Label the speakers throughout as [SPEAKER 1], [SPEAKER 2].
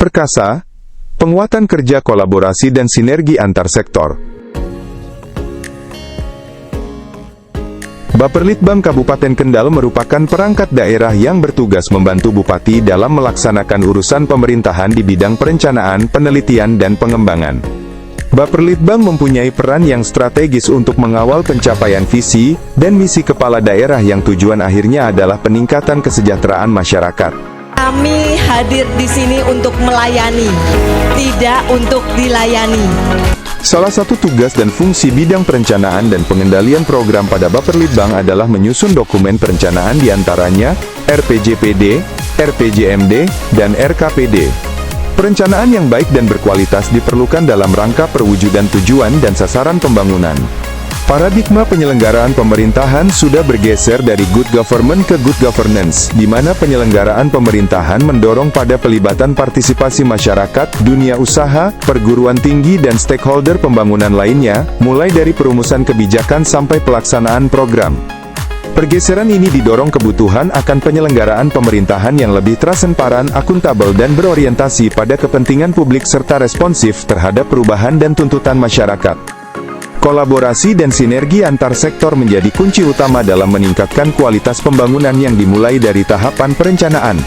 [SPEAKER 1] Perkasa, penguatan kerja kolaborasi dan sinergi antar sektor. Baperlitbang Kabupaten Kendal merupakan perangkat daerah yang bertugas membantu Bupati dalam melaksanakan urusan pemerintahan di bidang perencanaan, penelitian, dan pengembangan. Baperlitbang mempunyai peran yang strategis untuk mengawal pencapaian visi dan misi kepala daerah yang tujuan akhirnya adalah peningkatan kesejahteraan masyarakat.
[SPEAKER 2] Kami hadir di sini untuk melayani, tidak untuk dilayani.
[SPEAKER 1] Salah satu tugas dan fungsi bidang perencanaan dan pengendalian program pada Baperlitbang adalah menyusun dokumen perencanaan diantaranya RPJPD, RPJMD, dan RKPD. Perencanaan yang baik dan berkualitas diperlukan dalam rangka perwujudan tujuan dan sasaran pembangunan. Paradigma penyelenggaraan pemerintahan sudah bergeser dari good government ke good governance, di mana penyelenggaraan pemerintahan mendorong pada pelibatan partisipasi masyarakat, dunia usaha, perguruan tinggi dan stakeholder pembangunan lainnya, mulai dari perumusan kebijakan sampai pelaksanaan program. Pergeseran ini didorong kebutuhan akan penyelenggaraan pemerintahan yang lebih transparan, akuntabel dan berorientasi pada kepentingan publik serta responsif terhadap perubahan dan tuntutan masyarakat. Kolaborasi dan sinergi antar sektor menjadi kunci utama dalam meningkatkan kualitas pembangunan yang dimulai dari tahapan perencanaan.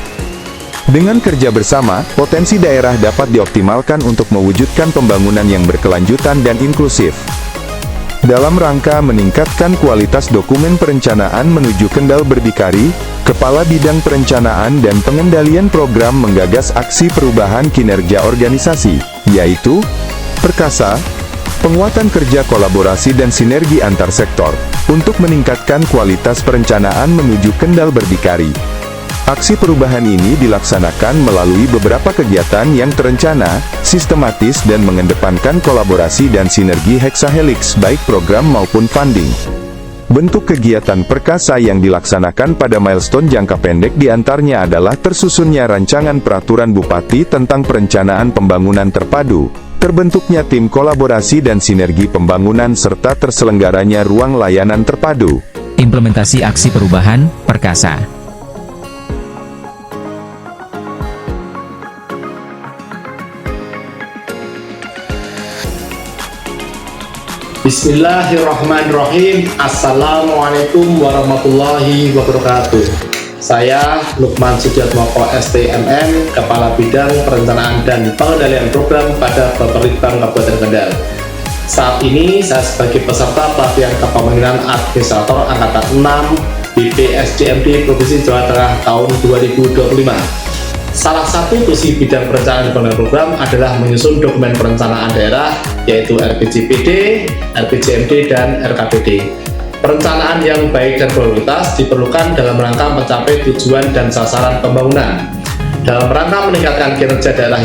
[SPEAKER 1] Dengan kerja bersama, potensi daerah dapat dioptimalkan untuk mewujudkan pembangunan yang berkelanjutan dan inklusif. Dalam rangka meningkatkan kualitas dokumen perencanaan menuju Kendal Berdikari, Kepala Bidang Perencanaan dan Pengendalian Program menggagas aksi perubahan kinerja organisasi, yaitu Perkasa, penguatan kerja kolaborasi dan sinergi antar sektor, untuk meningkatkan kualitas perencanaan menuju Kendal Berdikari. Aksi perubahan ini dilaksanakan melalui beberapa kegiatan yang terencana, sistematis dan mengedepankan kolaborasi dan sinergi heksahelix baik program maupun funding. Bentuk kegiatan Perkasa yang dilaksanakan pada milestone jangka pendek diantaranya adalah tersusunnya rancangan peraturan Bupati tentang perencanaan pembangunan terpadu, terbentuknya tim kolaborasi dan sinergi pembangunan serta terselenggaranya ruang layanan terpadu.
[SPEAKER 3] Implementasi aksi perubahan, Perkasa.
[SPEAKER 4] Bismillahirrahmanirrahim. Assalamualaikum warahmatullahi wabarakatuh. Saya Lukman Sudiatmoko STMM, Kepala Bidang Perencanaan dan Pengendalian Program pada Baperlitbang Kabupaten Kendal. Saat ini saya sebagai peserta pelatihan kepemimpinan administrator Angkatan 6 BPSDMD Provinsi Jawa Tengah tahun 2025. Salah satu tugas bidang perencanaan dan pengendalian program adalah menyusun dokumen perencanaan daerah, yaitu RPJPD, RPJMD, dan RKPD. Perencanaan yang baik dan berkualitas diperlukan dalam rangka mencapai tujuan dan sasaran pembangunan. Dalam rangka meningkatkan kinerja daerah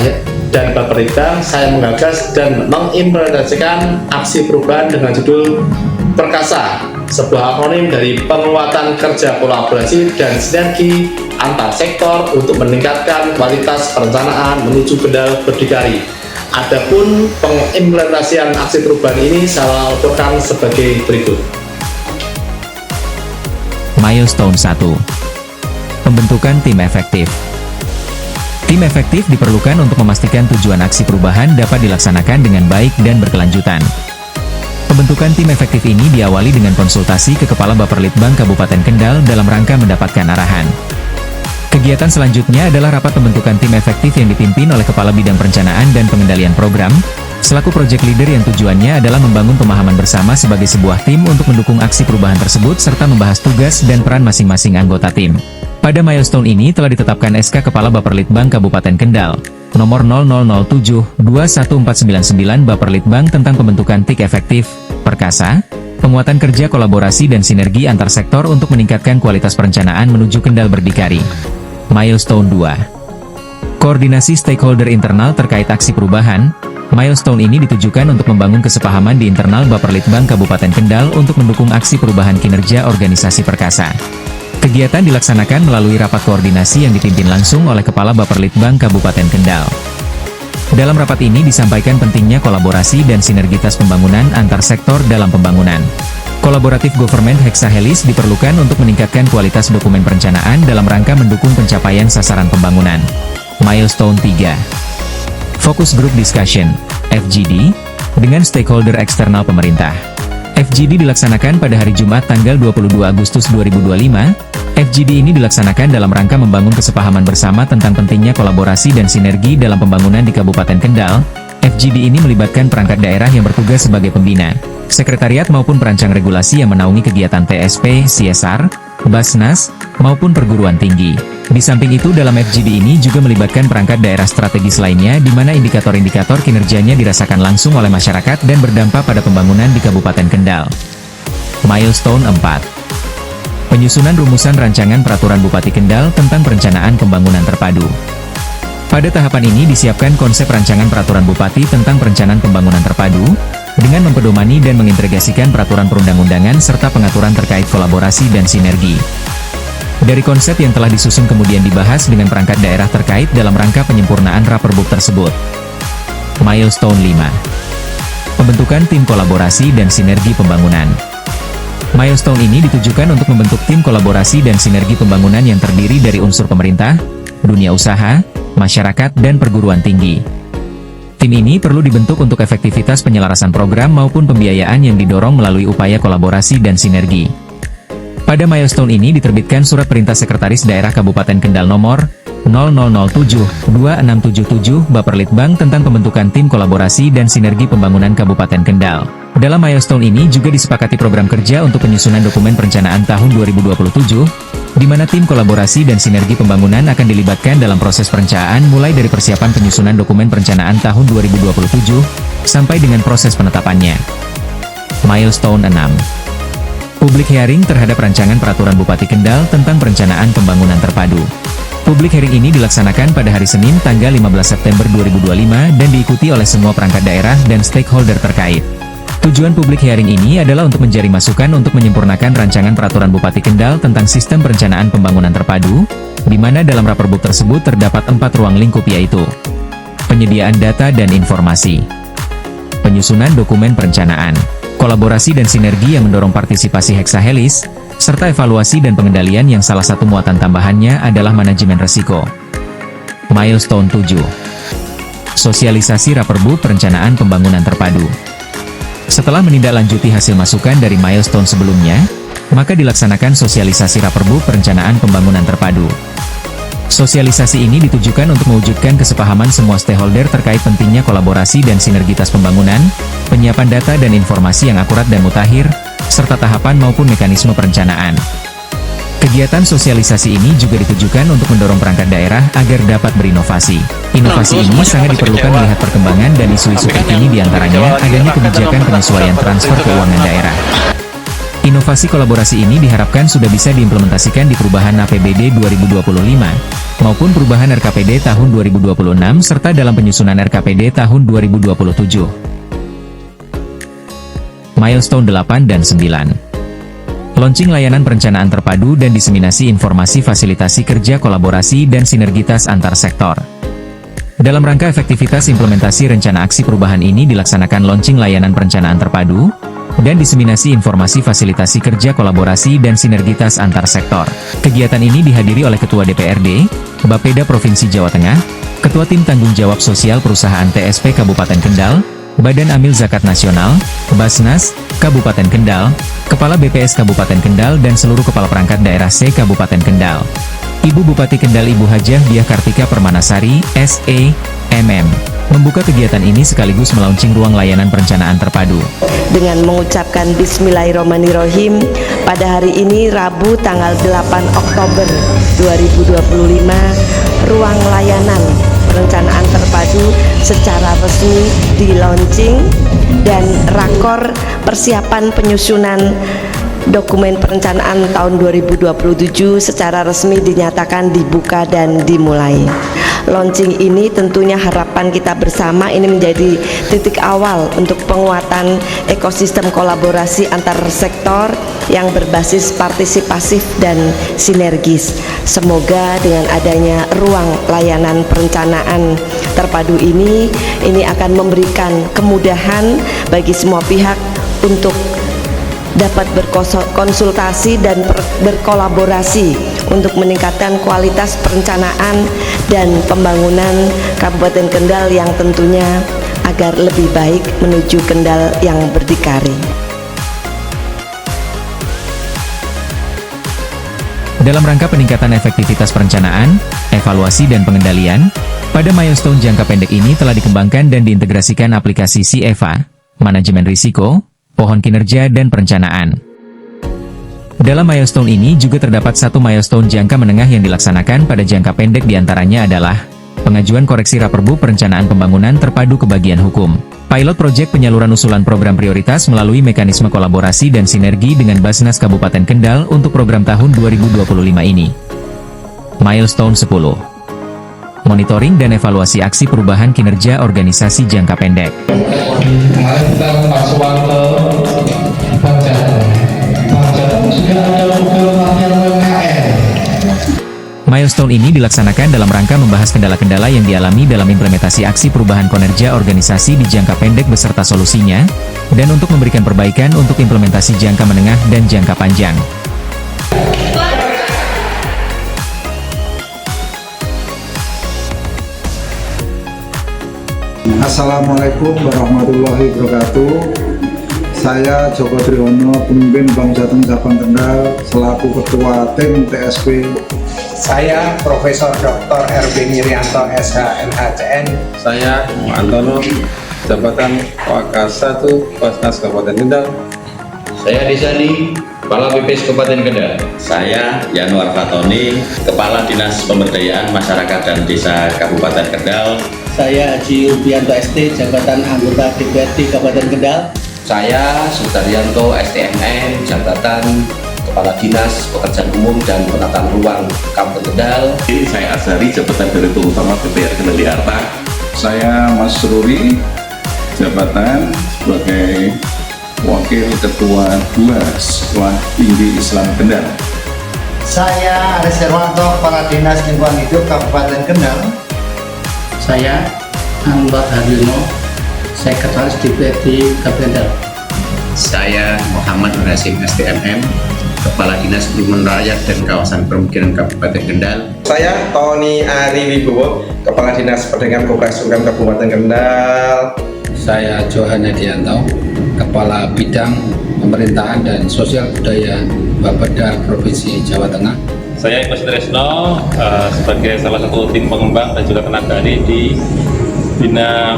[SPEAKER 4] dan Baperlitbang, saya menggagas dan mengimplementasikan aksi perubahan dengan judul Perkasa, sebuah akronim dari penguatan kerja kolaborasi dan sinergi antar sektor untuk meningkatkan kualitas perencanaan menuju Kendal Berdikari. Adapun pengimplementasian aksi perubahan ini saya lakukan sebagai berikut.
[SPEAKER 3] Milestone 1. Pembentukan tim efektif. Tim efektif diperlukan untuk memastikan tujuan aksi perubahan dapat dilaksanakan dengan baik dan berkelanjutan. Pembentukan tim efektif ini diawali dengan konsultasi ke Kepala Baperlitbang Kabupaten Kendal dalam rangka mendapatkan arahan. Kegiatan selanjutnya adalah rapat pembentukan tim efektif yang dipimpin oleh Kepala Bidang Perencanaan dan Pengendalian Program, selaku project leader yang tujuannya adalah membangun pemahaman bersama sebagai sebuah tim untuk mendukung aksi perubahan tersebut serta membahas tugas dan peran masing-masing anggota tim. Pada milestone ini telah ditetapkan SK Kepala Baperlitbang Kabupaten Kendal, nomor 0007-21499 Baperlitbang tentang pembentukan tim efektif, Perkasa, penguatan kerja kolaborasi dan sinergi antar sektor untuk meningkatkan kualitas perencanaan menuju Kendal Berdikari. Milestone 2. Koordinasi stakeholder internal terkait aksi perubahan. Milestone ini ditujukan untuk membangun kesepahaman di internal Baperlitbang Kabupaten Kendal untuk mendukung aksi perubahan kinerja organisasi Perkasa. Kegiatan dilaksanakan melalui rapat koordinasi yang dipimpin langsung oleh Kepala Baperlitbang Kabupaten Kendal. Dalam rapat ini disampaikan pentingnya kolaborasi dan sinergitas pembangunan antar sektor dalam pembangunan. Kolaboratif government heksahelis diperlukan untuk meningkatkan kualitas dokumen perencanaan dalam rangka mendukung pencapaian sasaran pembangunan. Milestone 3. Focus Group Discussion, FGD, dengan stakeholder eksternal pemerintah. FGD dilaksanakan pada hari Jumat tanggal 22 Agustus 2025. FGD ini dilaksanakan dalam rangka membangun kesepahaman bersama tentang pentingnya kolaborasi dan sinergi dalam pembangunan di Kabupaten Kendal. FGD ini melibatkan perangkat daerah yang bertugas sebagai pembina, sekretariat maupun perancang regulasi yang menaungi kegiatan TSP, CSR, Basnas, maupun perguruan tinggi. Di samping itu dalam FGD ini juga melibatkan perangkat daerah strategis lainnya di mana indikator-indikator kinerjanya dirasakan langsung oleh masyarakat dan berdampak pada pembangunan di Kabupaten Kendal. Milestone 4. Penyusunan rumusan rancangan peraturan Bupati Kendal tentang perencanaan pembangunan terpadu. Pada tahapan ini disiapkan konsep rancangan peraturan Bupati tentang perencanaan pembangunan terpadu, dengan mempedomani dan mengintegrasikan peraturan perundang-undangan serta pengaturan terkait kolaborasi dan sinergi. Dari konsep yang telah disusun kemudian dibahas dengan perangkat daerah terkait dalam rangka penyempurnaan Raperbuk tersebut. Milestone 5. Pembentukan tim kolaborasi dan sinergi pembangunan. Milestone ini ditujukan untuk membentuk tim kolaborasi dan sinergi pembangunan yang terdiri dari unsur pemerintah, dunia usaha, masyarakat, dan perguruan tinggi. Tim ini perlu dibentuk untuk efektivitas penyelarasan program maupun pembiayaan yang didorong melalui upaya kolaborasi dan sinergi. Pada milestone ini diterbitkan Surat Perintah Sekretaris Daerah Kabupaten Kendal nomor 0007-2677 Baperlitbang tentang pembentukan tim kolaborasi dan sinergi pembangunan Kabupaten Kendal. Dalam milestone ini juga disepakati program kerja untuk penyusunan dokumen perencanaan tahun 2027, di mana tim kolaborasi dan sinergi pembangunan akan dilibatkan dalam proses perencanaan mulai dari persiapan penyusunan dokumen perencanaan tahun 2027, sampai dengan proses penetapannya. Milestone 6. Public hearing terhadap rancangan peraturan Bupati Kendal tentang perencanaan pembangunan terpadu. Public hearing ini dilaksanakan pada hari Senin tanggal 15 September 2025 dan diikuti oleh semua perangkat daerah dan stakeholder terkait. Tujuan public hearing ini adalah untuk menjaring masukan untuk menyempurnakan rancangan peraturan Bupati Kendal tentang sistem perencanaan pembangunan terpadu, di mana dalam Raperbuk tersebut terdapat 4 ruang lingkup yaitu penyediaan data dan informasi, penyusunan dokumen perencanaan, kolaborasi dan sinergi yang mendorong partisipasi heksahelis, serta evaluasi dan pengendalian yang salah satu muatan tambahannya adalah manajemen risiko. Milestone 7. Sosialisasi Raperbuk Perencanaan Pembangunan Terpadu. Setelah menindaklanjuti hasil masukan dari milestone sebelumnya, maka dilaksanakan sosialisasi Raperbuk Perencanaan Pembangunan Terpadu. Sosialisasi ini ditujukan untuk mewujudkan kesepahaman semua stakeholder terkait pentingnya kolaborasi dan sinergitas pembangunan, penyiapan data dan informasi yang akurat dan mutakhir, serta tahapan maupun mekanisme perencanaan. Kegiatan sosialisasi ini juga ditujukan untuk mendorong perangkat daerah agar dapat berinovasi. Inovasi ini sangat diperlukan melihat perkembangan dan isu-isu terkini diantaranya adanya kebijakan penyesuaian transfer keuangan daerah. Inovasi kolaborasi ini diharapkan sudah bisa diimplementasikan di perubahan APBD 2025, maupun perubahan RKPD tahun 2026 serta dalam penyusunan RKPD tahun 2027. Milestone 8 dan 9. Launching layanan perencanaan terpadu dan diseminasi informasi fasilitasi kerja kolaborasi dan sinergitas antar sektor. Dalam rangka efektivitas implementasi rencana aksi perubahan ini dilaksanakan launching layanan perencanaan terpadu, dan diseminasi informasi fasilitasi kerja kolaborasi dan sinergitas antar sektor. Kegiatan ini dihadiri oleh Ketua DPRD, Bapeda Provinsi Jawa Tengah, Ketua Tim Tanggung Jawab Sosial Perusahaan TSP Kabupaten Kendal, Badan Amil Zakat Nasional, Basnas, Kabupaten Kendal, Kepala BPS Kabupaten Kendal dan seluruh kepala perangkat daerah se-Kabupaten Kendal. Ibu Bupati Kendal Ibu Hajah Diah Kartika Permanasari, SE, MM, membuka kegiatan ini sekaligus melaunching ruang layanan perencanaan terpadu.
[SPEAKER 5] Dengan mengucapkan Bismillahirrahmanirrahim, pada hari ini Rabu tanggal 8 Oktober 2025, ruang layanan perencanaan terpadu secara resmi di-launching dan rakor persiapan penyusunan dokumen perencanaan tahun 2027 secara resmi dinyatakan dibuka dan dimulai. Launching ini tentunya harapan kita bersama ini menjadi titik awal untuk penguatan ekosistem kolaborasi antar sektor yang berbasis partisipasif dan sinergis. Semoga dengan adanya ruang layanan perencanaan terpadu ini akan memberikan kemudahan bagi semua pihak untuk dapat berkonsultasi dan berkolaborasi untuk meningkatkan kualitas perencanaan dan pembangunan Kabupaten Kendal yang tentunya agar lebih baik menuju Kendal yang berdikari.
[SPEAKER 3] Dalam rangka peningkatan efektivitas perencanaan, evaluasi dan pengendalian, pada milestone jangka pendek ini telah dikembangkan dan diintegrasikan aplikasi CEVA, manajemen risiko, pohon kinerja dan perencanaan. Dalam milestone ini juga terdapat satu milestone jangka menengah yang dilaksanakan pada jangka pendek diantaranya adalah pengajuan koreksi Raperbu Perencanaan Pembangunan Terpadu Kebagian Hukum. Pilot Project penyaluran usulan program prioritas melalui mekanisme kolaborasi dan sinergi dengan Basnas Kabupaten Kendal untuk program tahun 2025 ini. Milestone 10. Monitoring dan evaluasi aksi perubahan kinerja organisasi jangka pendek.
[SPEAKER 4] Kemarin kita masuk ke Banjar. Banjar juga ada program latihan UMKM.
[SPEAKER 3] Milestone ini dilaksanakan dalam rangka membahas kendala-kendala yang dialami dalam implementasi aksi perubahan kinerja organisasi di jangka pendek beserta solusinya, dan untuk memberikan perbaikan untuk implementasi jangka menengah dan jangka panjang.
[SPEAKER 6] Assalamualaikum warahmatullahi wabarakatuh. Saya Joko Triyono, pemimpin Bank Jateng Cabang Kendal, selaku Ketua Tim TSP.
[SPEAKER 7] Saya Profesor Dr. RB Miryanto SH MHCN.
[SPEAKER 8] Saya Antono, jabatan Wakasa 1 Basnas Kabupaten Kendal.
[SPEAKER 9] Saya Desani, Kepala BPS Kabupaten Kendal. Saya Yanuar Fatoni, Kepala Dinas Pemberdayaan Masyarakat dan Desa Kabupaten Kendal.
[SPEAKER 10] Saya Haji Rubianto ST, jabatan anggota DPRD Kabupaten Kendal.
[SPEAKER 9] Saya Sudaryanto STMN, jabatan Kepala Dinas Pekerjaan Umum dan Penataan Ruang Kabupaten Kendal.
[SPEAKER 11] Saya Azhari, jabatan Direktur Utama BPR Kendal Jakarta.
[SPEAKER 12] Saya Mas Ruri, jabatan sebagai Wakil Ketua 2 Sekolah Tinggi Islam Kendal.
[SPEAKER 13] Saya Aris Herwanto, Kepala Dinas Lingkungan Hidup Kabupaten Kendal.
[SPEAKER 14] Saya Anwar Haryono, Sekretaris DPRD Kabupaten Kendal.
[SPEAKER 15] Saya Muhammad Hasim STMM, Kepala Dinas Perumahan Rakyat dan Kawasan Permukiman Kabupaten Kendal.
[SPEAKER 7] Saya Tony Ari Wibowo, Kepala Dinas Perdagangan Koperasi UMKM Kabupaten Kendal.
[SPEAKER 16] Saya Johan Hedianto, Kepala Bidang Pemerintahan dan Sosial Budaya Bapeda Provinsi Jawa Tengah.
[SPEAKER 17] Saya Eko Sutresno, sebagai salah satu tim pengembang dan juga tenaga ahli di Bina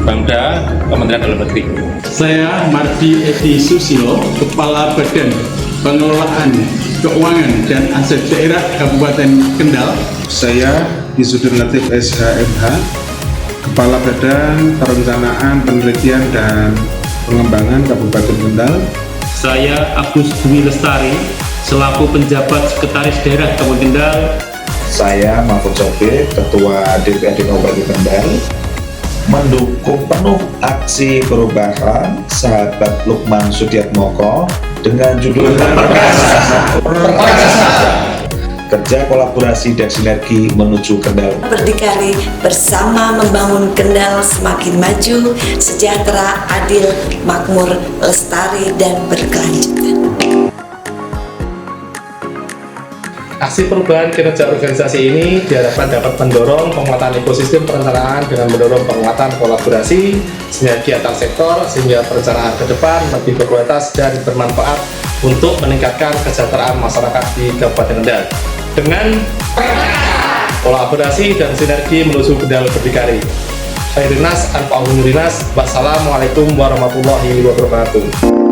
[SPEAKER 17] Bangda Kementerian Dalam Negeri.
[SPEAKER 18] Saya Mardi Edi Susilo, Kepala Badan Pengelolaan Keuangan dan Aset Daerah Kabupaten Kendal.
[SPEAKER 19] Saya Yusudin Latif SHMH, Kepala Badan Perencanaan, Penelitian dan Pengembangan Kabupaten Kendal.
[SPEAKER 20] Saya Agus Dwi Lestari, selaku penjabat Sekretaris Daerah Kabupaten Kendal.
[SPEAKER 21] Saya Mahfud Sobe, Ketua DPRD Kabupaten Kendal. Mendukung penuh aksi perubahan sahabat Lukman Sudiatmoko dengan judul Kerja Kolaborasi dan Sinergi Menuju Kendal.
[SPEAKER 5] Berdikari bersama membangun Kendal semakin maju, sejahtera, adil, makmur, lestari, dan berkelanjutan.
[SPEAKER 4] Aksi perubahan kinerja organisasi ini diharapkan dapat mendorong penguatan ekosistem perencanaan dengan mendorong penguatan kolaborasi, sinergi antar sektor, sehingga perencanaan ke depan lebih berkualitas dan bermanfaat untuk meningkatkan kesejahteraan masyarakat di Kabupaten Kendal. Dengan kolaborasi dan sinergi menuju Kendal berdikari. Saya Rinas Anfa'un Rinas. Wassalamualaikum warahmatullahi wabarakatuh.